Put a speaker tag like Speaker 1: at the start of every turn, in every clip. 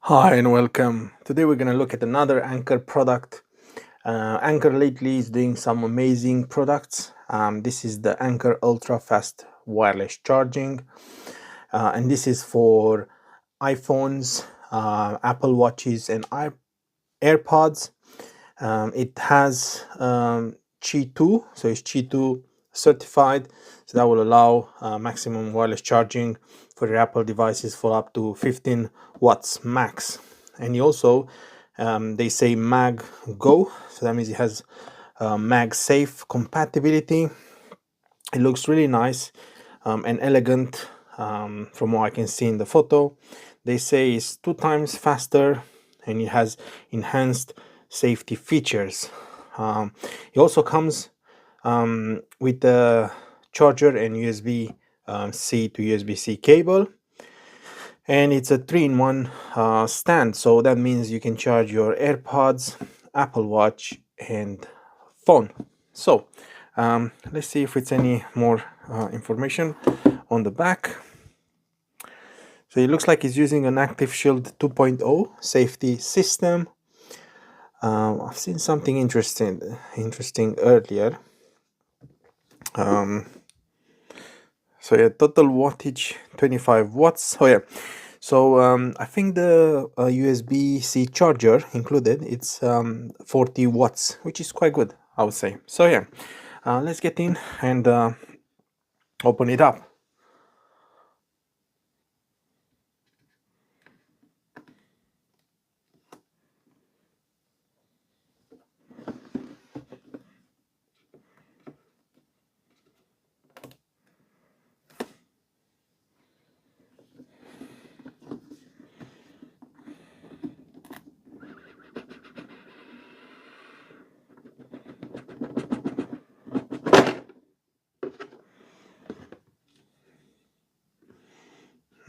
Speaker 1: Hi and welcome. Today we're going to look at another Anker product. Anker lately is doing some amazing products. This is the Anker Ultra Fast Wireless Charging, and this is for iPhones, Apple Watches, and AirPods. It has Qi2, so it's Qi2 certified, so that will allow maximum wireless charging for your Apple devices for up to 15 watts max. And you also, they say MagGo, so that means it has MagSafe compatibility. It looks really nice and elegant from what I can see in the photo. They say it's 2 times faster and it has enhanced safety features. It also comes with a charger and USB-C to USB-C cable, and it's a 3-in-1 stand, so that means you can charge your AirPods, Apple Watch, and phone. So let's see if it's any more information on the back. So it looks like it's using an Active Shield 2.0 safety system. I've seen something interesting earlier. So yeah, total wattage 25 watts. Oh yeah, so I think the USB-C charger included, it's 40 watts, which is quite good, I would say. So yeah, let's get in and open it up.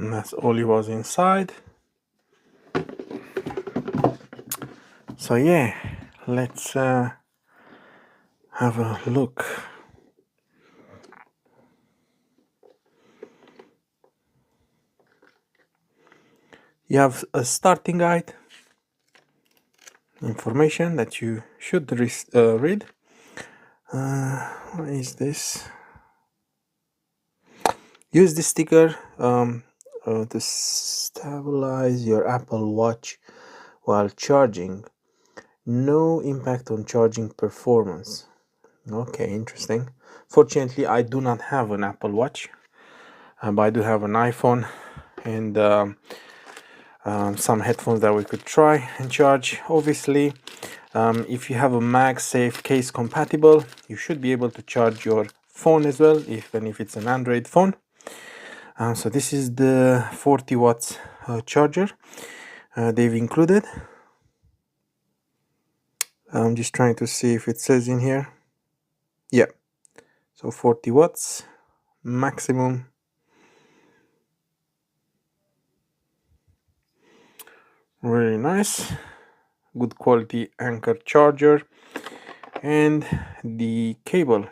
Speaker 1: And that's all it was inside. So yeah, let's have a look. You have a starting guide, information that you should read. What is this? Use this sticker to stabilize your Apple Watch while charging. No impact on charging performance. Okay, interesting. Fortunately, I do not have an Apple Watch, but I do have an iPhone and some headphones that we could try and charge. Obviously, if you have a MagSafe case compatible, you should be able to charge your phone as well, even if it's an Android phone. So this is the 40 watts charger they've included. I'm just trying to see if it says in here. Yeah, so 40 watts maximum. Really nice, good quality Anker charger, and the cable.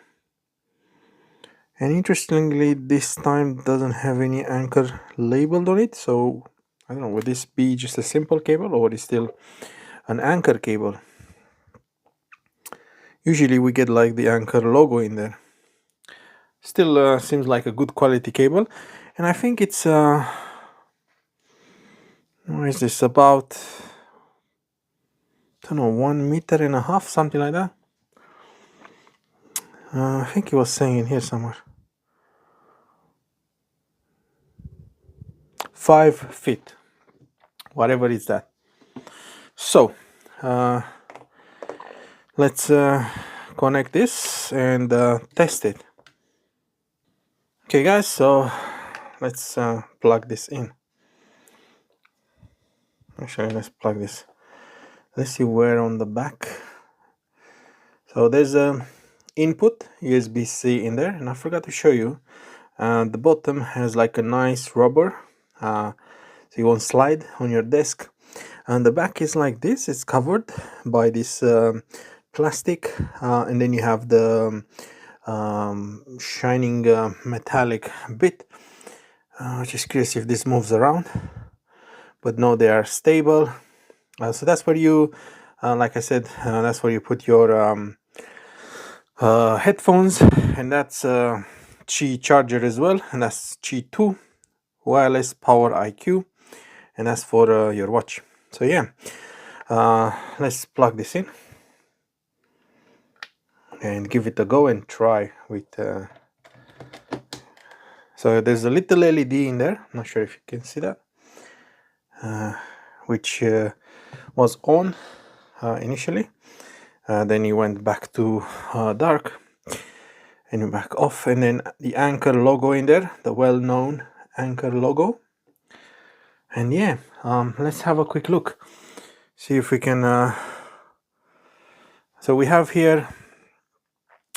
Speaker 1: And interestingly, this time doesn't have any Anker labeled on it, so I don't know, would this be just a simple cable or is still an Anker cable? Usually we get like the Anker logo in there. Still seems like a good quality cable, and I think it's what is this, about, I don't know, 1.5 meters, something like that. I think he was saying in here somewhere 5 feet, whatever is that. So let's connect this and test it. Okay guys, so let's plug this in. Actually, let's plug this. Let's see where on the back. So there's a input USB-C in there, and I forgot to show you. The bottom has like a nice rubber, so you won't slide on your desk. And the back is like this. It's covered by this plastic, and then you have the shining metallic bit. Just curious if this moves around. but no, they are stable. So that's where you, like I said, that's where you put your headphones, and that's Qi charger as well, and that's Qi2 wireless power IQ, and that's for your watch. So yeah, let's plug this in and give it a go and try with so there's a little LED in there, I'm not sure if you can see that, which was on initially, then it went back to dark and back off, and then the Anker logo in there, the well-known Anker logo. And yeah, let's have a quick look, see if we can so we have here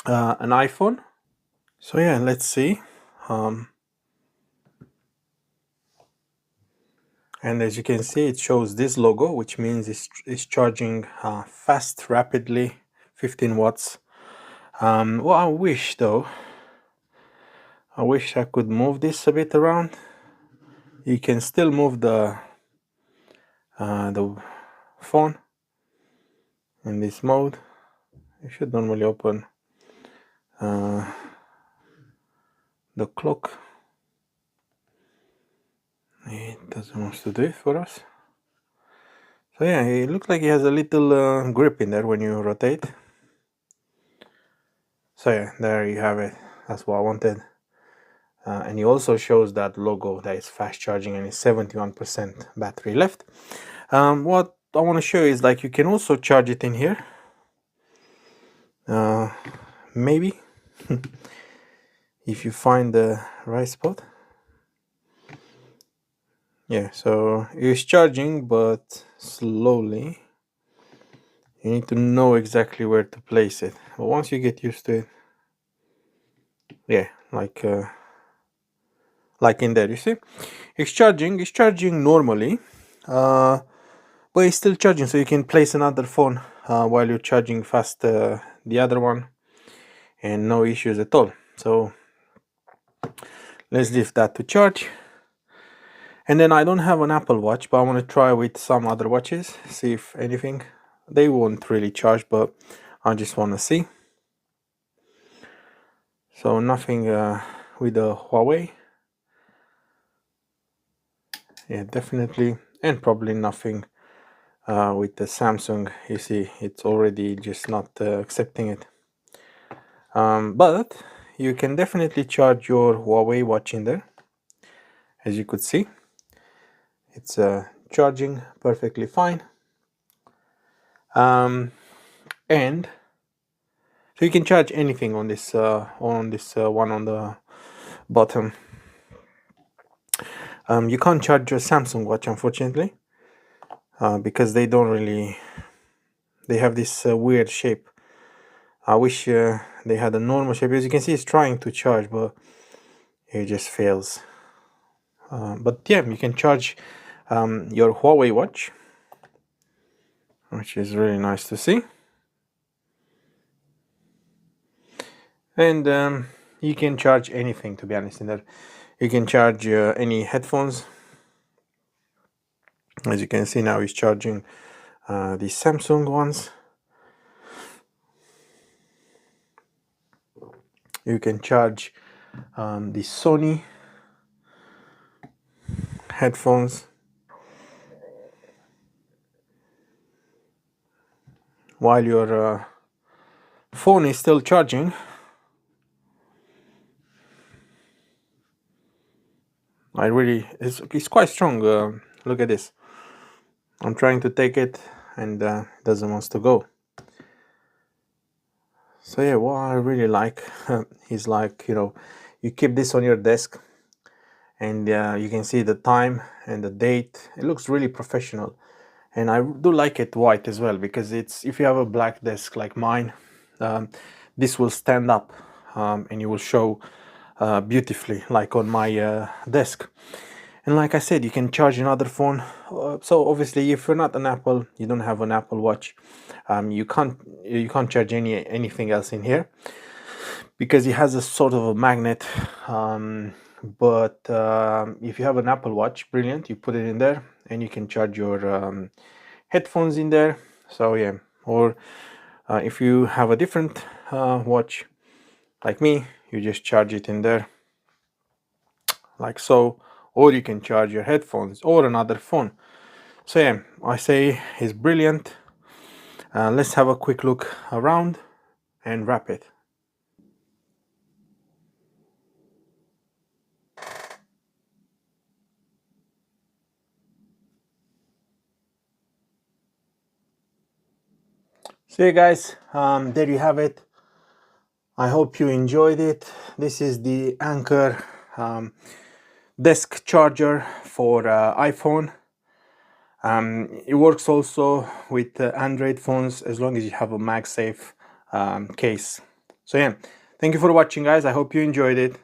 Speaker 1: an iPhone. So yeah, let's see. And as you can see, it shows this logo, which means it's charging fast, rapidly, 15 watts. Well, I wish though, I wish I could move this a bit around. You can still move the phone in this mode. You should normally open the clock. It doesn't want to do it for us. So yeah, it looks like it has a little grip in there when you rotate. So yeah, there you have it. That's what I wanted. And it also shows that logo that is fast charging and it's 71% battery left. What I want to show is like you can also charge it in here. Maybe if you find the right spot. Yeah, so it's charging but slowly. You need to know exactly where to place it. But once you get used to it, yeah, like in there, you see, it's charging normally, but it's still charging, so you can place another phone while you're charging fast the other one, and no issues at all. So let's leave that to charge. And then I don't have an Apple Watch, but I want to try with some other watches, see if anything. They won't really charge, but I just want to see. So nothing with the Huawei. Yeah, definitely, and probably nothing with the Samsung. You see, it's already just not accepting it. But you can definitely charge your Huawei watch in there. As you could see, it's charging perfectly fine. And so you can charge anything on this one on the bottom. You can't charge your Samsung watch, unfortunately, because they don't really. They have this weird shape. I wish they had a normal shape. As you can see, it's trying to charge, but it just fails. But yeah, you can charge your Huawei watch, which is really nice to see. And you can charge anything, to be honest, in there. You can charge any headphones. As you can see now, it's charging the Samsung ones. You can charge the Sony headphones while your phone is still charging. It's quite strong. Look at this. I'm trying to take it and it doesn't want to go. So yeah, what I really like is, like, you know, you keep this on your desk and you can see the time and the date. It looks really professional, and I do like it white as well, because it's, if you have a black desk like mine, this will stand up and you will show beautifully, like on my desk. And like I said, you can charge another phone. So obviously, if you're not an Apple, you don't have an Apple Watch, you can't charge anything else in here, because it has a sort of a magnet. But if you have an Apple Watch, brilliant, you put it in there, and you can charge your headphones in there. So yeah, or if you have a different watch like me, you just charge it in there like so, or you can charge your headphones or another phone. So yeah, I say it's brilliant. Let's have a quick look around and wrap it. So yeah guys, there you have it. I hope you enjoyed it. This is the Anker desk charger for iPhone. It works also with Android phones as long as you have a MagSafe case. So yeah, thank you for watching guys. I hope you enjoyed it.